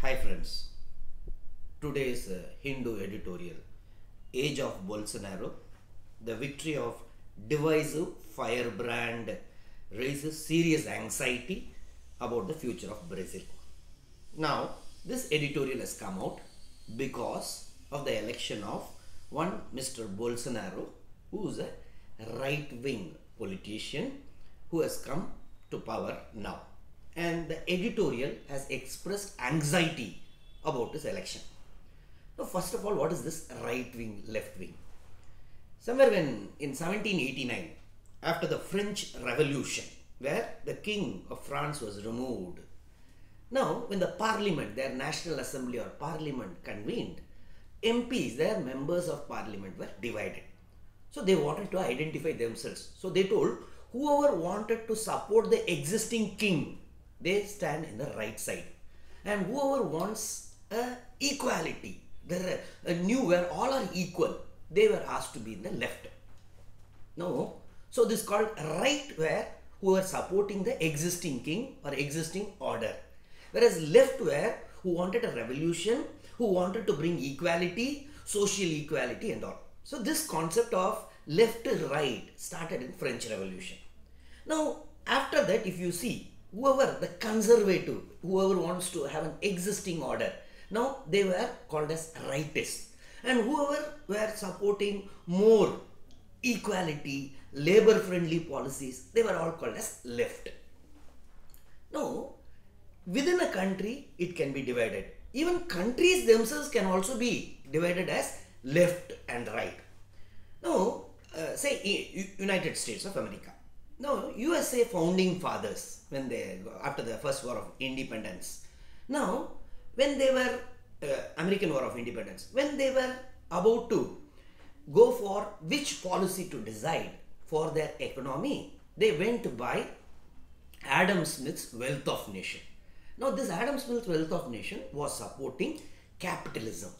Hi friends, today's Hindu editorial, Age of Bolsonaro, the victory of divisive firebrand raises serious anxiety about the future of Brazil. Now, this editorial has come out because of the election of one Mr. Bolsonaro, who is a right-wing politician who has come to power now. And the editorial has expressed anxiety about this election. Now, first of all, what is this right wing, left wing? Somewhere in 1789, after the French Revolution, where the King of France was removed, now when the Parliament, their National Assembly or Parliament convened, MPs, their members of Parliament were divided. So they wanted to identify themselves. So they told whoever wanted to support the existing king, they stand in the right side, and whoever wants equality, a new where all are equal, they were asked to be in the left. No, so this is called right, where who are supporting the existing king or existing order, whereas left, where who wanted a revolution, who wanted to bring equality, social equality and all. So this concept of left to right started in French Revolution. Now after that, if you see, whoever the conservative, whoever wants to have an existing order, now they were called as rightists, and whoever were supporting more equality, labor friendly policies, they were all called as left. Now within a country it can be divided. Even countries themselves can also be divided as left and right. Now say United States of America. Now, USA founding fathers, when they, after the first war of independence, now when they were, American war of independence, when they were about to go for which policy to decide for their economy, they went by Adam Smith's Wealth of Nation. Now this Adam Smith's Wealth of Nation was supporting capitalism.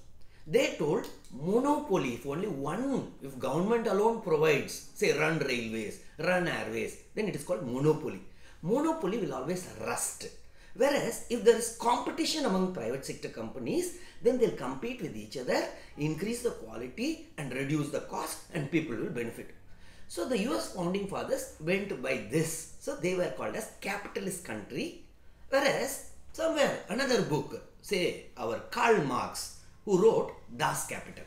They told monopoly, if only one, if government alone provides, say run railways, run airways, then it is called monopoly. Monopoly will always rust. Whereas if there is competition among private sector companies, then they'll compete with each other, increase the quality and reduce the cost, and people will benefit. So the US founding fathers went by this. So they were called as capitalist country. Whereas somewhere another book, say our Karl Marx, who wrote Das Kapital.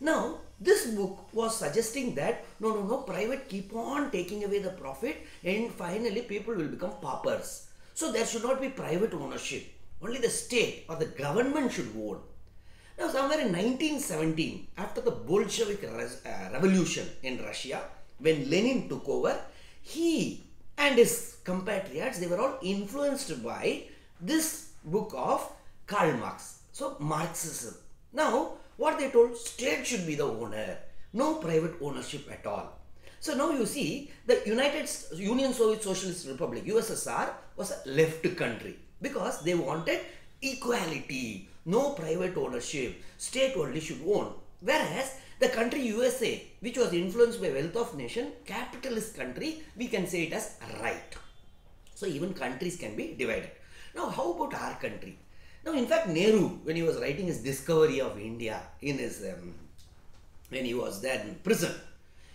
Now this book was suggesting that no, private keep on taking away the profit, and finally people will become paupers. So there should not be private ownership. Only the state or the government should own. Now somewhere in 1917, after the Bolshevik revolution in Russia, when Lenin took over, he and his compatriots, they were all influenced by this book of Karl Marx. So Marxism. Now what they told, state should be the owner, no private ownership at all. So now you see, the Union Soviet Socialist Republic, USSR, was a left country because they wanted equality, no private ownership, state only should own. Whereas the country USA, which was influenced by Wealth of Nation, capitalist country, we can say it as right. So even countries can be divided. Now how about our country? Now in fact Nehru, when he was writing his Discovery of India in his, when he was there in prison,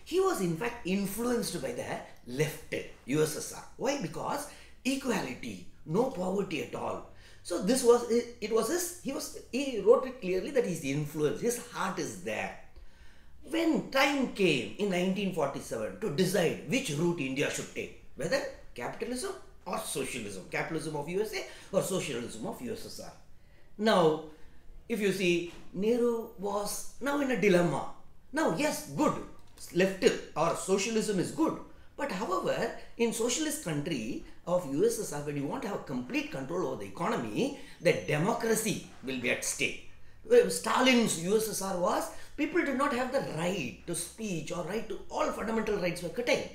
he was in fact influenced by the left USSR. Why? Because equality, no poverty at all. So this was, he wrote it clearly that he's influenced, his heart is there. When time came in 1947 to decide which route India should take, whether capitalism or socialism, capitalism of USA or socialism of USSR. Now, if you see, Nehru was now in a dilemma. Now, yes, good, left or socialism is good. But however, in socialist country of USSR, when you want to have complete control over the economy, the democracy will be at stake. Stalin's USSR was, people did not have the right to speech or right to, all fundamental rights were curtailed.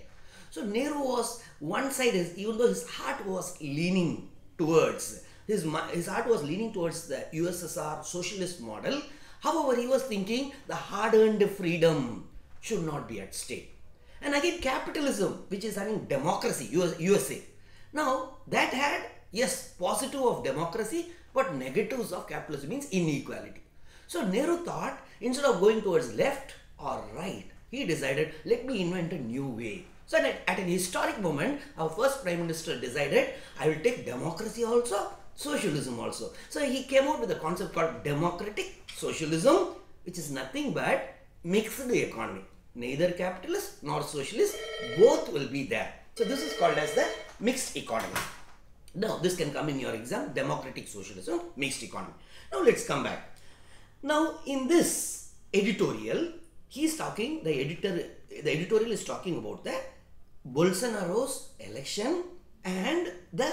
So Nehru was one side, even though his heart was leaning towards, his heart was leaning towards the USSR socialist model. However, he was thinking the hard-earned freedom should not be at stake. And again, capitalism, which is having democracy, USA. Now that had yes, positive of democracy, but negatives of capitalism means inequality. So Nehru thought, instead of going towards left or right, he decided, let me invent a new way. So at an historic moment, our first Prime Minister decided, I will take democracy also, socialism also. So he came out with a concept called democratic socialism, which is nothing but mixed economy. Neither capitalist nor socialist, both will be there. So this is called as the mixed economy. Now this can come in your exam, democratic socialism, mixed economy. Now let's come back. Now in this editorial, he is talking, the editorial is talking about the Bolsonaro's election and the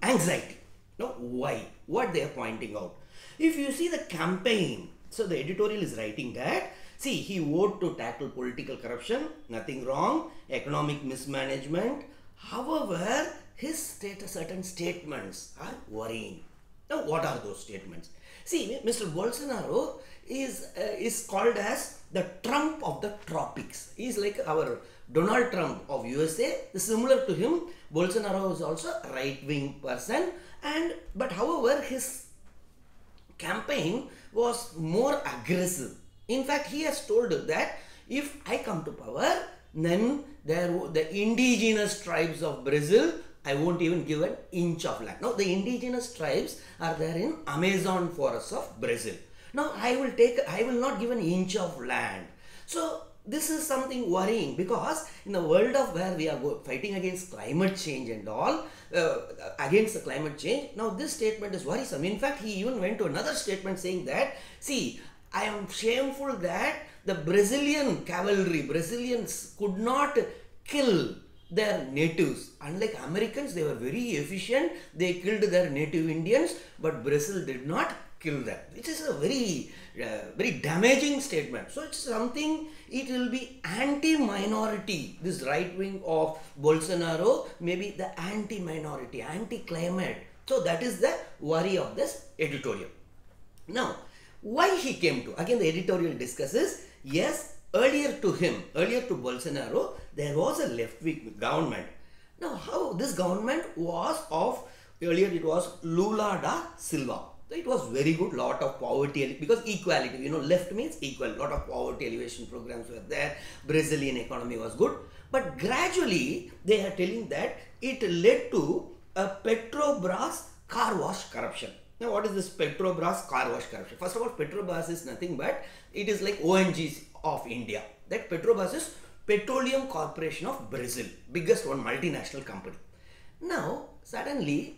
anxiety. Now why? What they are pointing out. If you see the campaign, so the editorial is writing that, see, he vowed to tackle political corruption, nothing wrong, economic mismanagement. However, his certain statements are worrying. Now what are those statements? See, Mr. Bolsonaro is called as the Trump of the tropics. He is like our Donald Trump of USA. Similar to him, Bolsonaro is also a right-wing person, but however his campaign was more aggressive. In fact, he has told that if I come to power, then the indigenous tribes of Brazil, I won't even give an inch of land. Now, the indigenous tribes are there in Amazon forests of Brazil. Now, I will not give an inch of land. So, this is something worrying, because in the world of where we are fighting against climate change and all, against the climate change, now this statement is worrisome. In fact, he even went to another statement saying that, see, I am shameful that the Brazilian cavalry, Brazilians could not kill their natives. Unlike Americans, they were very efficient. They killed their native Indians, but Brazil did not kill them. Which is a very damaging statement. So it's something, it will be anti-minority. This right wing of Bolsonaro may be the anti-minority, anti-climate. So that is the worry of this editorial. Now, why he came to? Again, the editorial discusses, yes, earlier to Bolsonaro, there was a left-wing government. Now, how this government was of, earlier it was Lula da Silva. So it was very good, lot of poverty, because equality, left means equal, lot of poverty alleviation programs were there, Brazilian economy was good. But gradually, they are telling that it led to a Petrobras car wash corruption. Now, what is this Petrobras car wash corruption? First of all, Petrobras is nothing but, it is like ONGC of India. That Petrobras is Petroleum Corporation of Brazil, biggest one multinational company. Now, suddenly,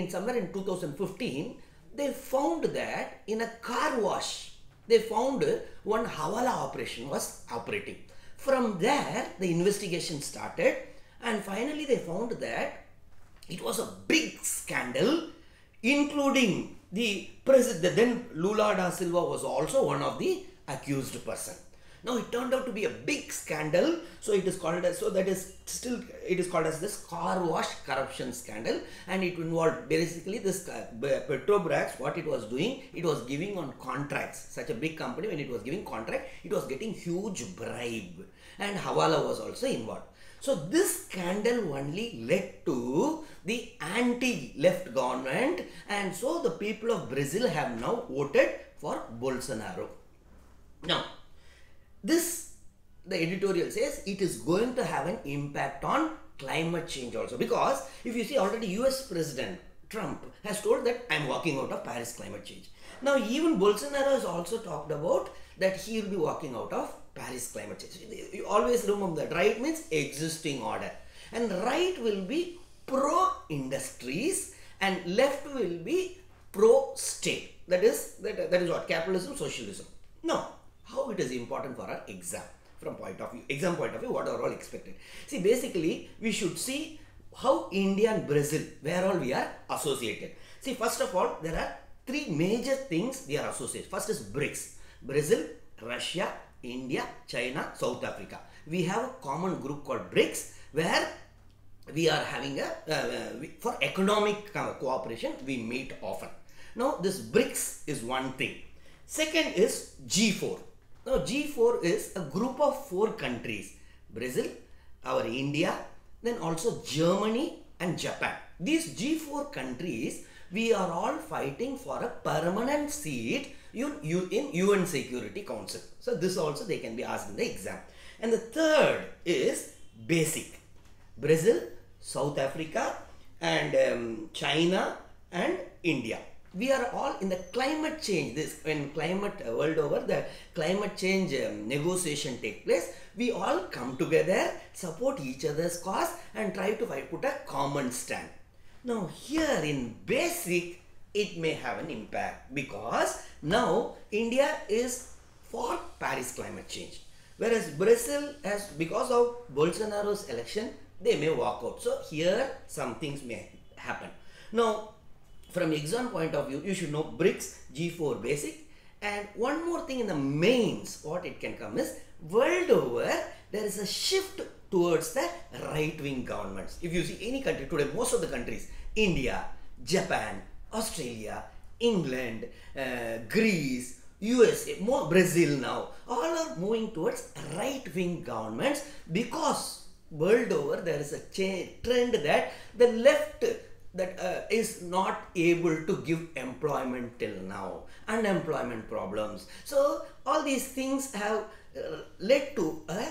somewhere in 2015, they found that in a car wash, they found one Hawala operation was operating. From there, the investigation started, and finally they found that it was a big scandal, including the president. Then Lula da Silva was also one of the accused person. Now it turned out to be a big scandal, so it is called as, it is called as this car wash corruption scandal, and it involved basically this Petrobras. What it was doing, it was giving on contracts. Such a big company, when it was giving contract, it was getting huge bribe, and Hawala was also involved. So this scandal only led to the anti-left government, and so the people of Brazil have now voted for Bolsonaro. Now, the editorial says it is going to have an impact on climate change also, because if you see, already US President Trump has told that I am walking out of Paris climate change. Now even Bolsonaro has also talked about that he will be walking out of Paris climate change. You always remember that right means existing order, and right will be pro-industries and left will be pro-state. That is what capitalism, socialism. Now, how it is important for our exam exam point of view, what are all expected. See, basically, we should see how India and Brazil, where all we are associated. See, first of all, there are three major things we are associated. First is BRICS, Brazil, Russia, India, China, South Africa. We have a common group called BRICS, where we are having for economic cooperation, we meet often. Now, this BRICS is one thing. Second is G4. Now, G4 is a group of 4 countries. Brazil, our India, then also Germany and Japan. These G4 countries, we are all fighting for a permanent seat in UN Security Council. So this also they can be asked in the exam. And the third is basic. Brazil, South Africa, and China and India. We are all in the climate change. This when climate world over, the climate change negotiation take place. We all come together, support each other's cause, and try to put a common stand. Now here in basic, it may have an impact because now India is for Paris climate change, whereas Brazil has, because of Bolsonaro's election, they may walk out. So here some things may happen. Now from exam point of view, you should know BRICS, G4 basic, and one more thing in the mains, what it can come is, world over there is a shift towards the right-wing governments. If you see any country today, most of the countries, India, Japan, Australia, England, Greece, USA, more Brazil now, all are moving towards right-wing governments because world over there is a trend that the left that is not able to give employment till now, unemployment problems. So all these things have led to a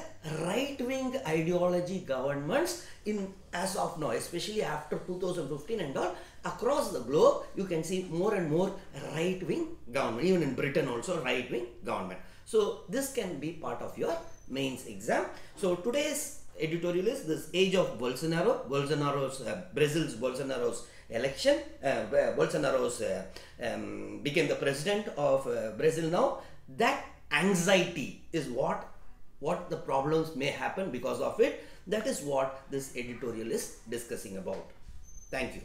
right-wing ideology governments in as of now, especially after 2015 and all, across the globe you can see more and more right-wing government, even in Britain also right-wing government. So this can be part of your mains exam. So today's editorial is this age of Bolsonaro's Bolsonaro's election. Bolsonaro's became the president of Brazil now. That anxiety is what the problems may happen because of it. That is what this editorial is discussing about. Thank you.